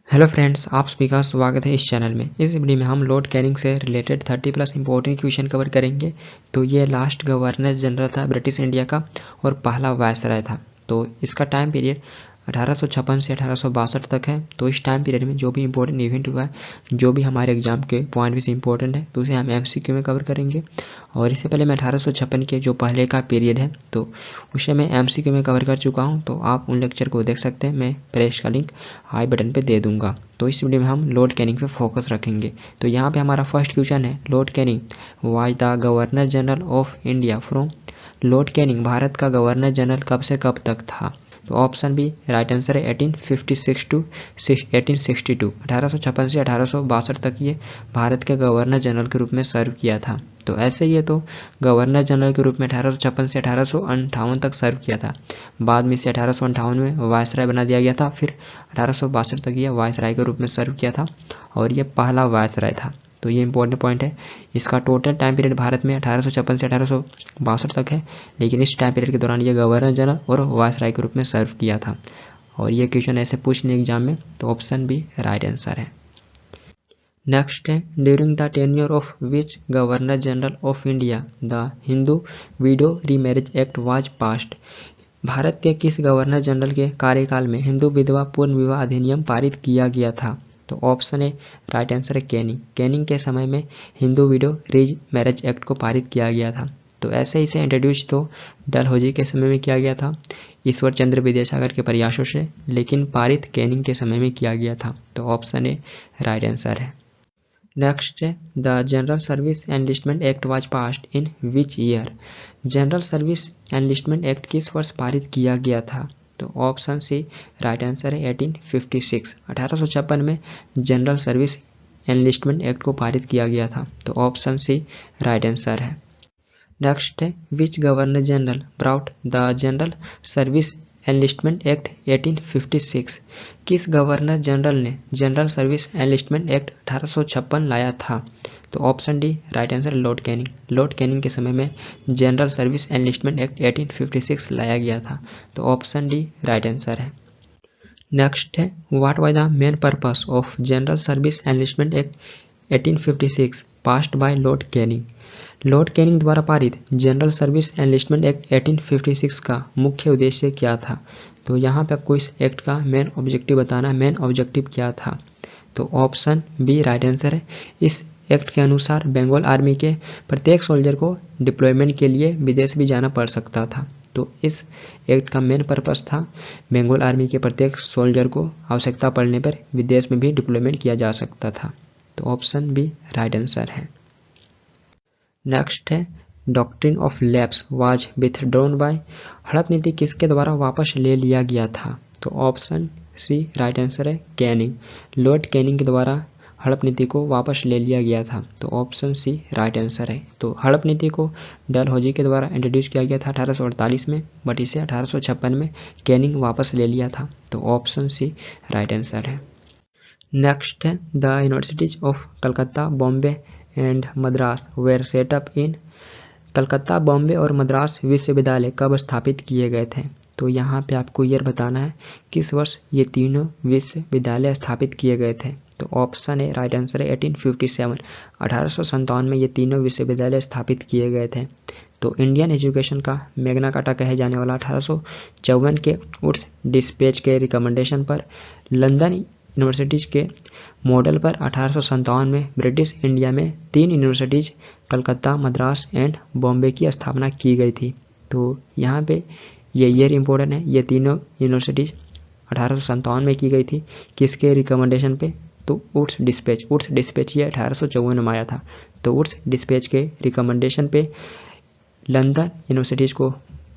Hello friends, आप सभी का स्वागत है इस चैनल में। इस वीडियो में हम लॉर्ड कैनिंग से रिलेटेड 30+ इंपॉर्टेंट क्वेश्चन कवर करेंगे। तो ये लास्ट गवर्नर जनरल था ब्रिटिश इंडिया का और पहला वायसराय था। तो इसका टाइम पीरियड 1856 से 1862 तक है। तो इस टाइम पीरियड में जो भी इंपॉर्टेंट इवेंट हुआ है, जो भी हमारे एग्जाम के पॉइंट भी से इंपॉर्टेंट है, तो उसे हम MCQ में कवर करेंगे। और इससे पहले मैं 1856 के जो पहले का पीरियड है तो उसे मैं MCQ में कवर कर चुका हूँ। तो आप उन लेक्चर को देख सकते हैं, मैं प्लेलिस्ट का लिंक आई बटन पे दे दूंगा। तो इस वीडियो में हम लॉर्ड कैनिंग पे फोकस रखेंगे। तो यहाँ पे हमारा फर्स्ट क्वेश्चन है, Lord Canning was the governor general of India from. Lord Canning Bharat का गवर्नर जनरल कब से कब तक था? तो ऑप्शन बी राइट आंसर है 1856 टू 1862। 1856 से 1862 तक ये भारत के गवर्नर जनरल के रूप में सर्व किया था। तो ऐसे ये तो गवर्नर जनरल के रूप में 1856 से 1858 तक सर्व किया था। बाद में इसे 1858 में वायसराय बना दिया गया था। फिर 1862 तक ये वायसराय के रूप में सर्व किया था और ये पहला वायसराय था। तो ये इंपॉर्टेंट पॉइंट है। इसका टोटल टाइम पीरियड भारत में 1856 से 1862 तक है, लेकिन इस टाइम पीरियड के दौरान ये गवर्नर जनरल और वायसराय के रूप में सर्व किया था। और ये क्वेश्चन ऐसे पूछ लिए एग्जाम में, तो ऑप्शन बी राइट आंसर है। नेक्स्ट है, during the tenure of which governor general of India the Hindu window remarriage act was passed. Bharat के किस गवर्नर जनरल के कार्यकाल में हिंदू विधवा पूर्ण विवाह अधिनियम पारित किया गया था? तो ऑप्शन ए राइट आंसर है कैनिंग। कैनिंग के समय में हिंदू विडो रीज मैरिज एक्ट को पारित किया गया था। तो ऐसे इसे इंट्रोड्यूस तो डलहौजी के समय में किया गया था ईश्वर चंद्र विद्यासागर के प्रयासों से, लेकिन पारित कैनिंग के समय में किया गया था। तो ऑप्शन ए राइट आंसर है। नेक्स्ट है, the general service enlistment act was passed in which year. General service enlistment act किस वर्ष पारित किया गया था? तो ऑप्शन सी राइट आंसर है 1856। 1856 में जनरल सर्विस एनलिस्टमेंट एक्ट को पारित किया गया था। तो ऑप्शन सी राइट आंसर है। नेक्स्ट है, which governor general brought the general service enlistment act 1856। किस गवर्नर जनरल ने जनरल सर्विस एनलिस्टमेंट एक्ट 1856 लाया था? तो option D right answer Lord Canning. Lord Canning के समय में जनरल सर्विस एनलिस्टमेंट एक्ट 1856 लाया गया था। तो ऑप्शन डी राइट आंसर है। नेक्स्ट है, what was the main purpose of general service enlistment act 1856 passed by Lord Canning. Lord Canning द्वारा पारित जनरल सर्विस एनलिस्टमेंट एक्ट 1856 का मुख्य उद्देश्य क्या था? तो यहाँ पे आपको इस एक्ट का मेन ऑब्जेक्टिव बताना है। मेन ऑब्जेक्टिव क्या था? तो ऑप्शन बी राइट आंसर है। इस एक्ट के अनुसार बंगाल आर्मी के प्रत्येक सोल्जर को डिप्लॉयमेंट के लिए विदेश भी जाना पड़ सकता था। तो इस एक्ट का मेन पर्पस था बंगाल आर्मी के प्रत्येक सोल्जर को आवश्यकता पड़ने पर विदेश में भी डिप्लॉयमेंट किया जा सकता था। तो ऑप्शन बी राइट आंसर है। नेक्स्ट है, doctrine of lapse was withdrawn bye. हड़प नीति किसके द्वारा वापस ले लिया गया था? तो ऑप्शन सी राइट आंसर है कैनिंग। लॉर्ड कैनिंग के द्वारा हड़प नीति को वापस ले लिया गया था। तो ऑप्शन सी राइट आंसर है। तो हड़प नीति को डलहौजी के द्वारा इंट्रोड्यूस किया गया था 1848 में, बट इसे 1856 में कैनिंग वापस ले लिया था। तो ऑप्शन सी राइट आंसर है। नेक्स्ट है, the universities of Calcutta, Bombay and Madras were set up in. Calcutta, Bombay और मद्रास विश्वविद्यालय कब स्थापित किए गए थे? तो यहाँ पे आपको ईयर बताना है किस वर्ष ये तीनों विश्वविद्यालय स्थापित किए गए थे। तो ऑप्शन ए राइट आंसर है 1857। 1857 में ये तीनों विश्वविद्यालय स्थापित किए गए थे। तो इंडियन एजुकेशन का मैग्ना कार्टा कहे जाने वाला 1854 के वुड्स डिस्पैच के रिकमेंडेशन पर लंदन यूनिवर्सिटीज के मॉडल पर 1857 में ब्रिटिश इंडिया में 3 यूनिवर्सिटीज कलकत्ता, मद्रास एंड बॉम्बे की स्थापना की गई थी। तो यहाँ पे ये ईयर इंपॉर्टेंट है। ये तीनों यूनिवर्सिटीज 1857 में की गई थी। किसके रिकमेंडेशन पे? तो वुड्स डिस्पैच ये 1854 में आया था। तो वुड्स डिस्पैच के रिकमेंडेशन पे लंदन यूनिवर्सिटीज को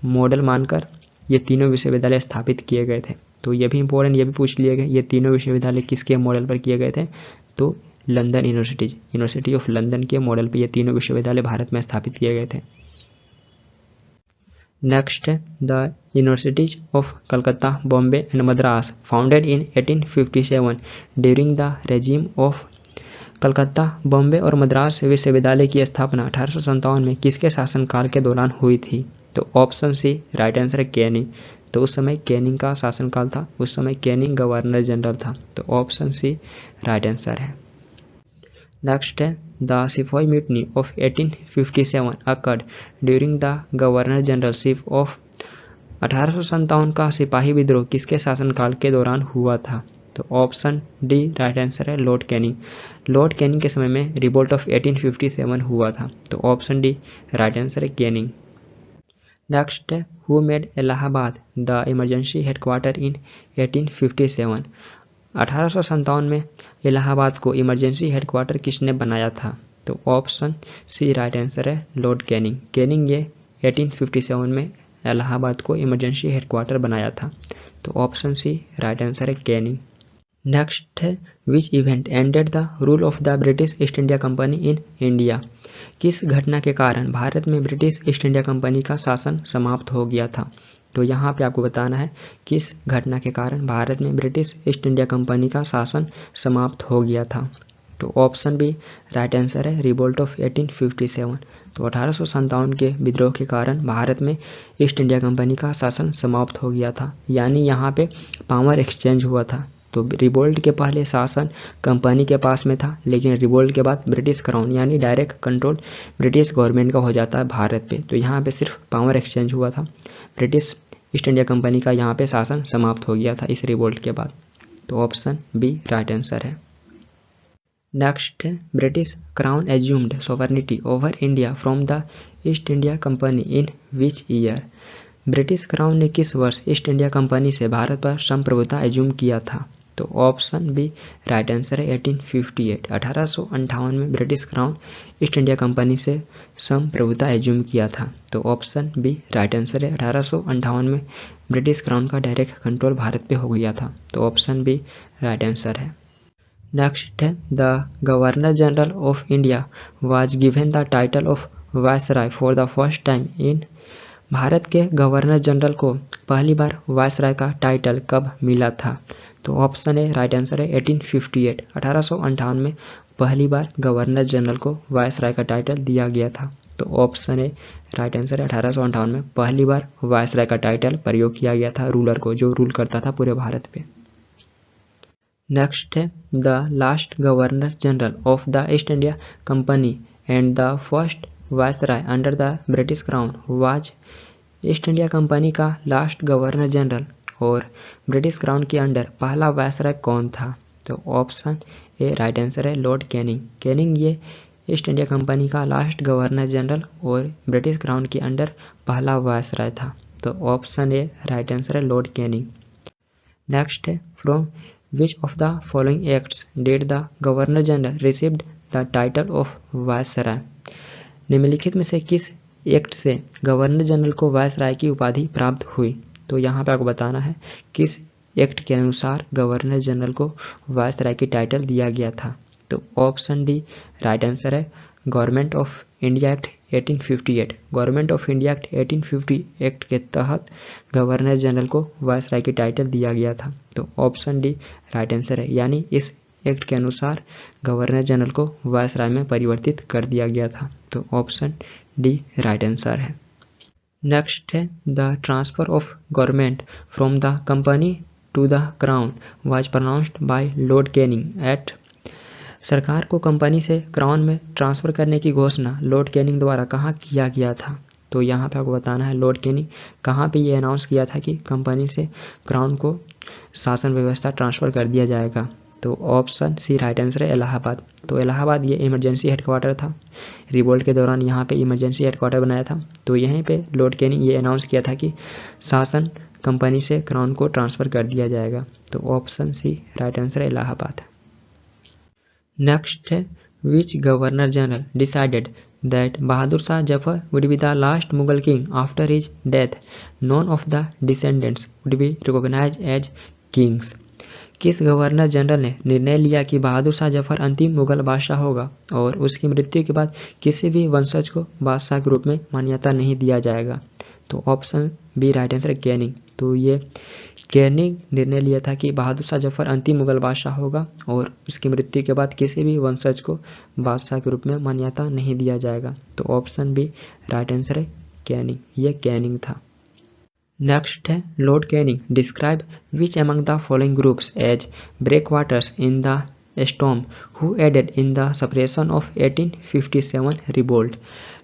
मॉडल मानकर ये तीनों विश्वविद्यालय स्थापित किए गए थे। तो ये भी इंपॉर्टेंट, ये भी पूछ लिए गए, ये तीनों विश्वविद्यालय किसके मॉडल पर किए गए थे? तो London universities, university of London के मॉडल पर ये तीनों विश्वविद्यालय भारत में स्थापित किए गए थे। Next, the universities of Calcutta, Bombay and Madras founded in 1857 during the regime of. Calcutta, Bombay और मद्रास विश्वविद्यालय की स्थापना 1857 में किसके शासनकाल के दौरान हुई थी? तो ऑप्शन सी राइट आंसर है कैनिंग। तो उस समय कैनिंग का शासनकाल था, उस समय कैनिंग गवर्नर जनरल था। तो ऑप्शन सी राइट आंसर है। नेक्स्ट है द सिपाही mutiny of 1857 occurred during the governor generalship of 1857 का सिपाही विद्रोह किसके शासनकाल के दौरान हुआ था? तो ऑप्शन डी राइट आंसर है लॉर्ड कैनिंग। लॉर्ड कैनिंग के समय में रिवोल्ट ऑफ 1857 हुआ था। तो ऑप्शन डी राइट आंसर है कैनिंग। नेक्स्ट है who made Allahabad the emergency headquarter in 1857? 1857 में इलाहाबाद को इमरजेंसी हेडक्वार्टर किसने बनाया था? तो ऑप्शन सी राइट आंसर है लॉर्ड कैनिंग। कैनिंग ये 1857 में इलाहाबाद को इमरजेंसी हेडक्वार्टर बनाया था। तो ऑप्शन सी राइट आंसर है कैनिंग। नेक्स्ट है which event ended the rule of the British east India company in India? किस घटना के कारण भारत में ब्रिटिश ईस्ट इंडिया कंपनी का शासन समाप्त हो गया था? तो यहाँ पे आपको बताना है किस घटना के कारण भारत में ब्रिटिश ईस्ट इंडिया कंपनी का शासन समाप्त हो गया था। तो ऑप्शन बी राइट आंसर है रिवोल्ट ऑफ 1857। तो 1857 के विद्रोह के कारण भारत में ईस्ट इंडिया कंपनी का शासन समाप्त हो गया था, यानी यहाँ पे पावर एक्सचेंज हुआ था। तो रिवोल्ट के पहले शासन कंपनी के पास में था, लेकिन रिवोल्ट के बाद ब्रिटिश क्राउन यानी डायरेक्ट कंट्रोल ब्रिटिश गवर्नमेंट का हो जाता है भारत पे। तो यहाँ पे सिर्फ पावर एक्सचेंज हुआ था, ब्रिटिश ईस्ट इंडिया कंपनी का यहाँ पे शासन समाप्त हो गया था इस रिवोल्ट के बाद। तो ऑप्शन बी राइट आंसर है। Next British crown assumed sovereignty over India from the east India company in which year? British crown ने किस वर्ष ईस्ट इंडिया कंपनी से भारत पर संप्रभुता एज्यूम किया था? तो ऑप्शन बी राइट आंसर है 1858। 1858 में British crown east India company से संप्रभुता एज्यूम किया था। तो ऑप्शन बी राइट आंसर है 1858 में ब्रिटिश क्राउन का डायरेक्ट कंट्रोल भारत पे हो गया था। तो ऑप्शन बी राइट आंसर है। नेक्स्ट है the governor general of India was given the title of viceroy for the first time in? Bharat के गवर्नर जनरल को पहली बार वायसराय का टाइटल कब मिला था? तो ऑप्शन ए राइट आंसर है 1858। 1858 में पहली बार गवर्नर जनरल को वायसराय का टाइटल दिया गया था। तो ऑप्शन ए राइट आंसर है 1858 में पहली बार वायसराय का टाइटल प्रयोग किया गया था रूलर को, जो रूल करता था पूरे भारत पे। नेक्स्ट है the last governor general of the east India company and the first viceroy under the British crown was? East India company का लास्ट गवर्नर जनरल और ब्रिटिश क्राउन के अंडर पहला वायसराय कौन था? तो ऑप्शन ए राइट आंसर है Lord Canning. Canning ये east India company का लास्ट गवर्नर जनरल और ब्रिटिश क्राउन के अंडर पहला वायसराय था। तो ऑप्शन ए राइट आंसर है लॉर्ड कैनिंग। नेक्स्ट है from which of the following acts did the governor general received the title of viceroy? निम्नलिखित में से किस एक्ट से गवर्नर जनरल को वायसराय की उपाधि प्राप्त हुई? तो यहाँ पे आपको बताना है किस एक्ट के अनुसार गवर्नर जनरल को वायसराय की टाइटल दिया गया था। तो ऑप्शन डी राइट आंसर है government of India act 1858। Government of India act 1850 act के तहत गवर्नर जनरल को वायसराय की टाइटल दिया गया था। तो ऑप्शन डी राइट आंसर है, यानी इस एक्ट के अनुसार गवर्नर जनरल को वायसराय में परिवर्तित कर दिया गया था। तो ऑप्शन डी राइट आंसर है। नेक्स्ट है the transfer of government from the company to the crown was pronounced by Lord Canning at? सरकार को कंपनी से क्राउन में ट्रांसफर करने की घोषणा लॉर्ड कैनिंग द्वारा कहाँ किया गया था? तो यहाँ पे आपको बताना है लॉर्ड कैनिंग कहाँ पे ये अनाउंस किया था कि कंपनी से क्राउन को शासन व्यवस्था ट्रांसफर कर दिया जाएगा। तो ऑप्शन सी राइट आंसर है इलाहाबाद। तो इलाहाबाद ये इमरजेंसी हेडक्वार्टर था, रिवोल्ट के दौरान यहाँ पे इमरजेंसी हेडक्वार्टर बनाया था। तो यहीं पे लॉर्ड कैनिंग ये अनाउंस किया था कि शासन कंपनी से क्राउन को ट्रांसफर कर दिया जाएगा। तो ऑप्शन सी राइट आंसर है इलाहाबाद। नेक्स्ट है which governor general decided that Bahadur Shah Zafar would be the last Mughal king after his death? None of the descendants would be recognised as kings? किस गवर्नर जनरल ने निर्णय लिया कि बहादुर शाह जफर अंतिम मुगल बादशाह होगा और उसकी मृत्यु के बाद किसी भी वंशज को बादशाह के रूप में मान्यता नहीं दिया जाएगा? तो ऑप्शन बी राइट आंसर है कैनिंग। तो ये कैनिंग निर्णय लिया था कि बहादुर शाह जफर अंतिम मुगल बादशाह होगा और उसकी मृत्यु के बाद किसी भी वंशज को बादशाह के रूप में मान्यता नहीं दिया जाएगा। तो ऑप्शन बी राइट आंसर है कैनिंग, ये कैनिंग था। नेक्स्ट है Lord Canning describe which among the following groups as breakwaters in the storm who aided in the suppression of 1857 revolt.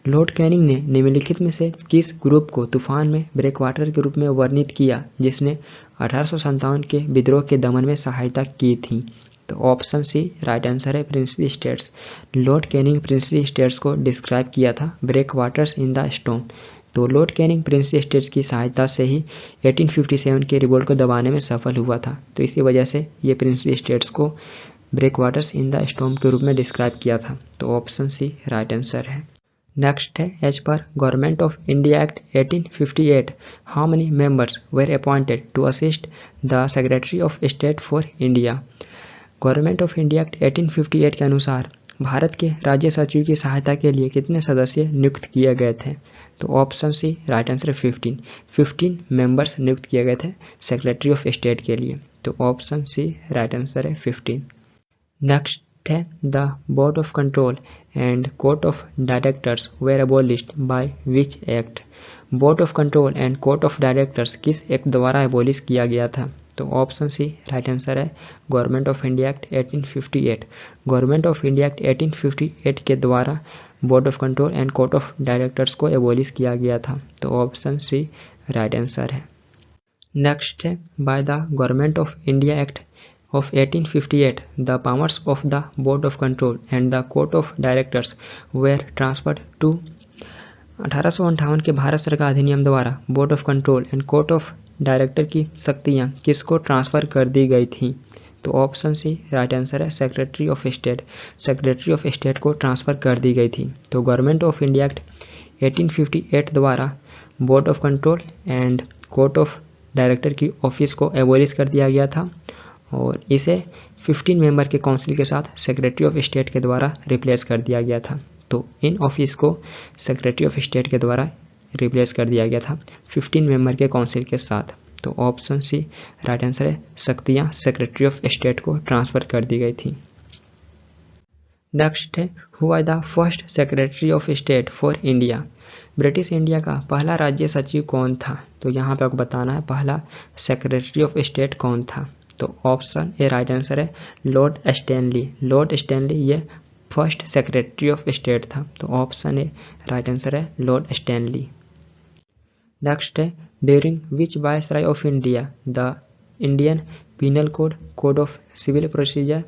Lord Canning ने निम्नलिखित में से किस ग्रुप को तूफान में ब्रेकवाटर के रूप में वर्णित किया जिसने 1857 के विद्रोह के दमन में सहायता की थी? तो ऑप्शन सी राइट आंसर है princely states. Lord Canning princely states को डिस्क्राइब किया था ब्रेकवाटर्स इन द स्टॉर्म। तो लॉर्ड कैनिंग प्रिंसली स्टेट्स की सहायता से ही 1857 के रिवोल्ट को दबाने में सफल हुआ था। तो इसी वजह से ये प्रिंसली स्टेट्स को ब्रेकवाटर्स इन द स्टॉर्म के रूप में डिस्क्राइब किया था। तो ऑप्शन सी राइट आंसर है। नेक्स्ट है as per government of India act 1858 how many members were appointed to assist the secretary of state for India. Government of India act 1858 के अनुसार भारत के राज्य सचिव की सहायता के लिए कितने सदस्य नियुक्त किए गए थे? तो option C right answer 15 members नियुक्त किए गए थे सेक्रेटरी ऑफ स्टेट के लिए। तो ऑप्शन सी राइट आंसर है 15। नेक्स्ट है the board of control and court of directors were abolished by which act. Board of control and court of directors किस एक्ट द्वारा एबॉलिश किया गया था? तो ऑप्शन सी राइट आंसर है government of India act 1858। Government of India act 1858 के द्वारा board of control and court of directors को एबॉलिश किया गया था। तो ऑप्शन सी राइट आंसर है। नेक्स्ट है by the government of India act of 1858 the powers of the board of control and the court of directors were transferred to 1858 के भारत सरकार अधिनियम द्वारा board of control and court of director की शक्तियां किसको transfer कर दी गई थी? तो ऑप्शन सी राइट आंसर है secretary of state. Secretary of state को ट्रांसफर कर दी गई थी। तो गवर्नमेंट ऑफ इंडिया एक्ट 1858 द्वारा board of control and court of director की ऑफिस को एबॉलिश कर दिया गया था और इसे 15 मेंबर के काउंसिल के साथ सेक्रेटरी ऑफ स्टेट के द्वारा रिप्लेस कर दिया गया था। तो इन ऑफिस को सेक्रेटरी ऑफ स्टेट के द्वारा रिप्लेस कर दिया गया था 15 मेंबर के काउंसिल के साथ। तो ऑप्शन सी राइट आंसर है शक्तियां सेक्रेटरी ऑफ स्टेट को ट्रांसफर कर दी गई थी। नेक्स्ट है who was the first secretary of state for India. British India का पहला राज्य सचिव कौन था? तो यहाँ पे आपको बताना है पहला सेक्रेटरी ऑफ स्टेट कौन था। तो ऑप्शन ए राइट आंसर है लॉर्ड स्टैनली। लॉर्ड स्टैनली ये फर्स्ट सेक्रेटरी ऑफ स्टेट था। तो ऑप्शन ए राइट आंसर है लॉर्ड स्टैनली। नेक्स्ट है during which viceroy of India the Indian penal code, code of civil procedure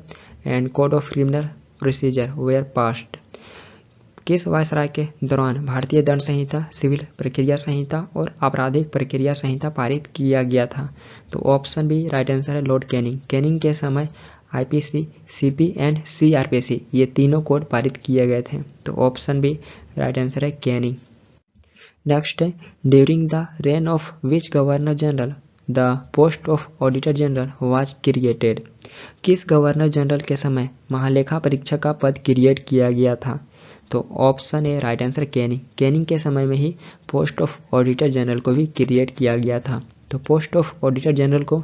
and code of criminal procedure were passed. किस viceroy के दौरान भारतीय दंड संहिता, civil प्रक्रिया संहिता और आपराधिक प्रक्रिया संहिता पारित किया गया था? तो ऑप्शन बी राइट आंसर है लॉर्ड कैनिंग। कैनिंग के समय आईपीसी, सीपी एंड सीआरपीसी ये तीनों कोड पारित किए गए थे। तो ऑप्शन बी राइट आंसर है कैनिंग। नेक्स्ट है during the rain of which governor general the post of auditor general was created. किस गवर्नर जनरल के समय महालेखा परीक्षक का पद क्रिएट किया गया था? तो option A right answer Canning. Canning के समय में ही पोस्ट ऑफ ऑडिटर जनरल को भी क्रिएट किया गया था। तो पोस्ट ऑफ ऑडिटर जनरल को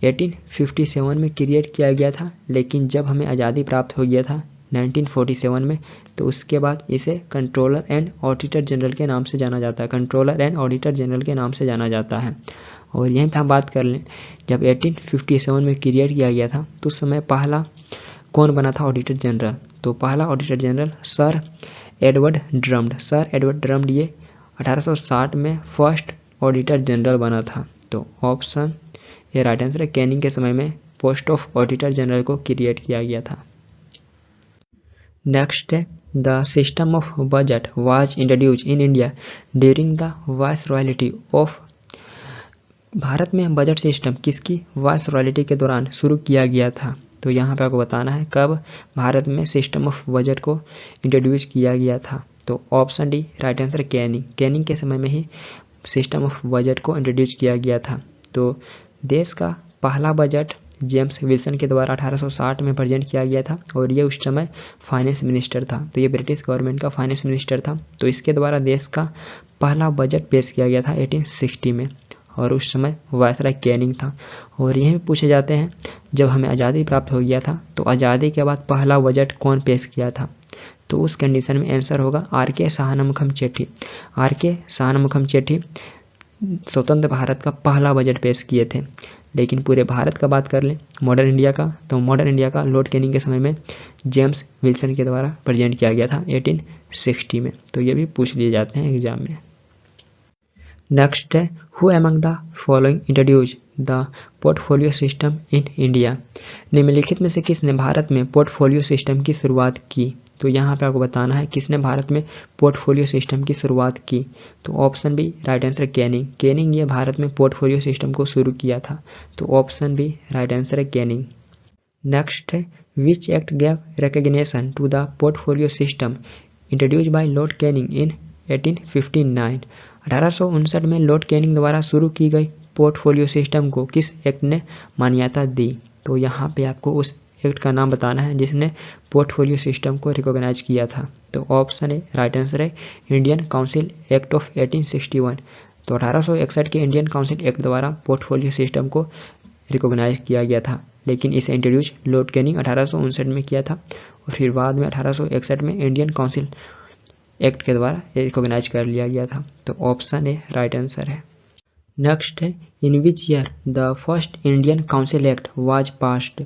1857 में क्रिएट किया गया था, लेकिन जब हमें आज़ादी प्राप्त हो गया था 1947 में, तो उसके बाद इसे कंट्रोलर एंड ऑडिटर जनरल के नाम से जाना जाता है। कंट्रोलर एंड ऑडिटर जनरल के नाम से जाना जाता है। और यहीं पे हम बात कर लें, जब 1857 में क्रिएट किया गया था तो उस समय पहला कौन बना था ऑडिटर जनरल? तो पहला auditor general sir Edward drummed. Sir Edward drummed ये 1860 में फर्स्ट ऑडिटर जनरल बना था। तो ऑप्शन ये राइट आंसर है कैनिंग के समय में पोस्ट ऑफ ऑडिटर जनरल को क्रिएट किया गया था। नेक्स्ट है the system of budget was introduced in India during the viceroyalty of. भारत में बजट सिस्टम किसकी वायसरॉयल्टी के दौरान शुरू किया गया था? तो यहाँ पे आपको बताना है कब भारत में सिस्टम ऑफ बजट को इंट्रोड्यूस किया गया था। तो option D right answer Canning. Canning के समय में ही सिस्टम ऑफ बजट को इंट्रोड्यूस किया गया था। तो देश का पहला बजट जेम्स विल्सन के द्वारा 1860 में प्रेजेंट किया गया था और ये उस समय फाइनेंस मिनिस्टर था। तो ये ब्रिटिश गवर्नमेंट का फाइनेंस मिनिस्टर था। तो इसके द्वारा देश का पहला बजट पेश किया गया था 1860 में और उस समय वायसराय कैनिंग था। और यही पूछे जाते हैं जब हमें आज़ादी प्राप्त हो गया था तो आज़ादी के बाद पहला बजट कौन पेश किया था? तो उस कंडीशन में आंसर होगा आर के साहनमुखम चेट्टी। आर के साहनमुखम चेट्टी स्वतंत्र भारत का पहला बजट पेश किए थे। लेकिन पूरे भारत का बात कर लें मॉडर्न इंडिया का, तो मॉडर्न इंडिया का लॉर्ड कैनिंग के समय में जेम्स विल्सन के द्वारा प्रेजेंट किया गया था 1860 में। तो ये भी पूछ लिए जाते हैं एग्जाम में। नेक्स्ट है who among the following introduce the portfolio system in India. निम्नलिखित में से किसने भारत में पोर्टफोलियो सिस्टम की शुरुआत की। तो यहाँ पे आपको बताना है किसने भारत में पोर्टफोलियो सिस्टम की शुरुआत की। तो option B right answer Canning. Canning ये भारत में पोर्टफोलियो सिस्टम को शुरू किया था। तो ऑप्शन बी राइट आंसर है कैनिंग। नेक्स्ट है which act gave recognition to the portfolio system introduce by Lord Canning in 1859। 1859 में लॉर्ड कैनिंग द्वारा शुरू की गई पोर्टफोलियो सिस्टम को किस एक्ट ने मान्यता दी। तो यहाँ पे आपको उस एक्ट का नाम बताना है जिसने पोर्टफोलियो सिस्टम को रिकॉग्नाइज किया था। तो ऑप्शन है राइट आंसर है इंडियन काउंसिल एक्ट ऑफ 1861। तो 1861 के इंडियन काउंसिल एक्ट द्वारा पोर्टफोलियो सिस्टम को रिकॉग्नाइज किया गया था। लेकिन इसे इंट्रोड्यूस लॉर्ड कैनिंग 1859 में किया था और फिर बाद में 1861 में इंडियन काउंसिल एक्ट के द्वारा रिकॉग्नाइज कर लिया गया था। तो ऑप्शन ए राइट आंसर है। नेक्स्ट है in which year the first Indian council act was passed.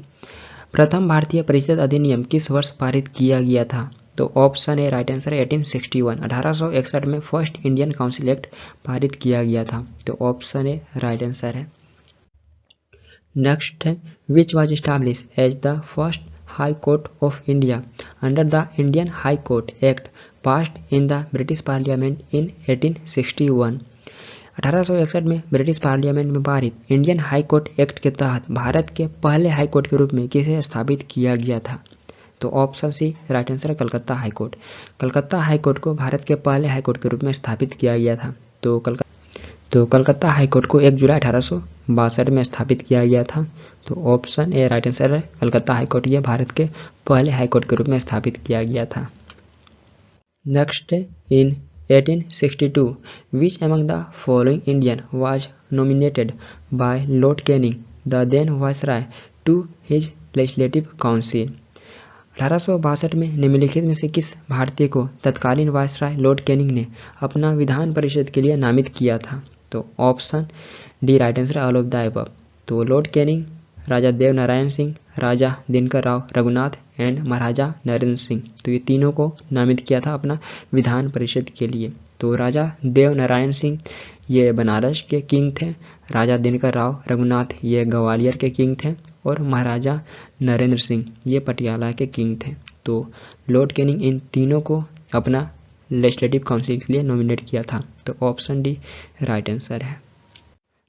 प्रथम भारतीय परिषद अधिनियम किस वर्ष पारित किया गया था। तो ऑप्शन ए राइट आंसर है 1861। 1861 में फर्स्ट इंडियन काउंसिल एक्ट पारित किया गया था। तो ऑप्शन ए राइट आंसर है। नेक्स्ट है which was establish as the first high court of India under the Indian High Court Act passed in the British parliament in 1861। 1861 में British parliament में पारित इंडियन हाई कोर्ट एक्ट के तहत भारत के पहले high court के रूप में किसे स्थापित किया गया था। तो ऑप्शन सी राइट आंसर है Calcutta high court. Calcutta high court को भारत के पहले हाई कोर्ट के रूप में स्थापित किया गया था। तो कलकत्ता हाई कोर्ट को 1 जुलाई 1862 में स्थापित किया गया था। तो ऑप्शन ए राइट आंसर है कलकत्ता हाई कोर्ट ये भारत के पहले हाई कोर्ट के रूप में स्थापित किया गया था। Next in 1862 which among the following Indian was nominated by Lord Canning, the then Viceroy, to his legislative council। 1862 में निम्नलिखित में से किस भारतीय को तत्कालीन वायसराय लॉर्ड कैनिंग ने अपना विधान परिषद के लिए नामित किया था। तो option D right answer all of the above. तो Lord Canning, Raja Dev Narayan Singh, Raja Dinkar Rao Raghunath and Maharaja Narendra Singh, तो ये तीनों को नामित किया था अपना विधान परिषद के लिए। तो राजा देव नारायण सिंह ये बनारस के किंग थे, राजा दिनकर राव रघुनाथ ये ग्वालियर के किंग थे और महाराजा नरेंद्र सिंह ये पटियाला के किंग थे। तो लॉर्ड कैनिंग इन तीनों को अपना लेजिस्लेटिव काउंसिल के लिए नॉमिनेट किया था। तो ऑप्शन डी राइट आंसर है।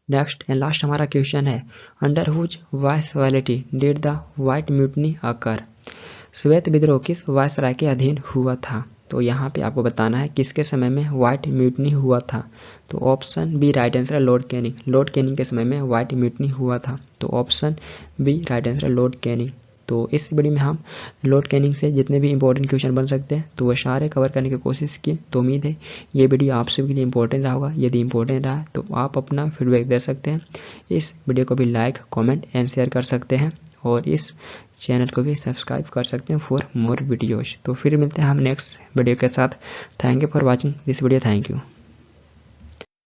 नेक्स्ट एंड लास्ट हमारा क्वेश्चन है under whose viceroyalty did the white mutiny occur. श्वेत विद्रोह किस वायसराय के अधीन हुआ था। तो यहाँ पे आपको बताना है किसके समय में व्हाइट म्यूटनी हुआ था। तो ऑप्शन बी राइट आंसर है लॉर्ड कैनिंग। लॉर्ड कैनिंग के समय में व्हाइट म्यूटनी हुआ था। तो ऑप्शन बी राइट आंसर है लॉर्ड कैनिंग। तो इस वीडियो में हम लॉर्ड कैनिंग से जितने भी इंपॉर्टेंट क्वेश्चन बन सकते हैं तो वो सारे कवर करने की कोशिश की। तो उम्मीद है ये वीडियो आप सभी के लिए इंपॉर्टेंट रहा होगा। यदि इंपॉर्टेंट रहा तो आप अपना फीडबैक दे सकते हैं। इस वीडियो को भी लाइक कमेंट एंड शेयर कर सकते हैं और इस चैनल को भी सब्सक्राइब कर सकते हैं फॉर मोर वीडियोज। तो फिर मिलते हैं हम नेक्स्ट वीडियो के साथ। Thank you for watching this video. Thank you.